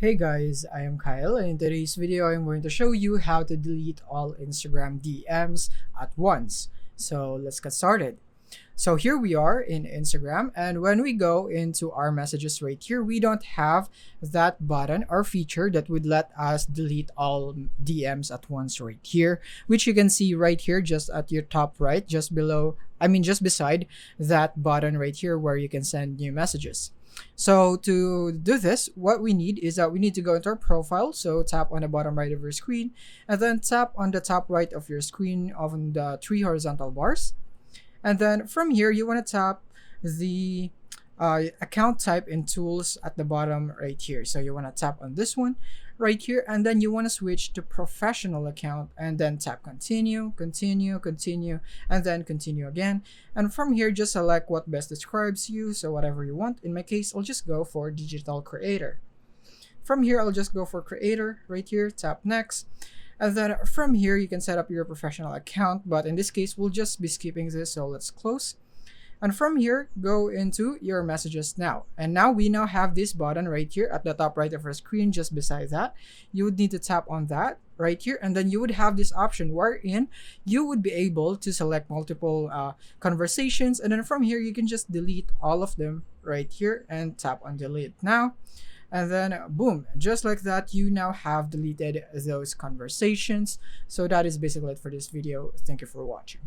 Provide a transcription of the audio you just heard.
Hey guys, I am Kyle, and in today's video I'm going to show you how to delete all Instagram DMs at once. So let's get started. So here we are in Instagram, and when we go into our messages right here, we don't have that button or feature that would let us delete all DMs at once right here, which you can see right here just at your top right, just below, just beside that button right here where you can send new messages. So to do this, what we need is that we need to go into our profile. So tap on the bottom right of your screen, and then tap on the top right of your screen on the three horizontal bars. And then from here, you want to tap the account type in tools at the bottom right here. So you want to tap on this one right here, and then you want to switch to professional account, and then tap continue, continue, continue, and then continue again. And from here, just select what best describes you. So whatever you want. In my case, I'll just go for digital creator. From here, I'll just go for creator right here, tap next. And then from here, you can set up your professional account, but in this case, we'll just be skipping this, so let's close. And from here, go into your messages now. And now we now have this button right here at the top right of our screen, just beside that. You would need to tap on that right here, and then you would have this option wherein you would be able to select multiple conversations. And then from here, you can just delete all of them right here and tap on delete now. And then boom, just like that, you now have deleted those conversations. So that is basically it for this video. Thank you for watching.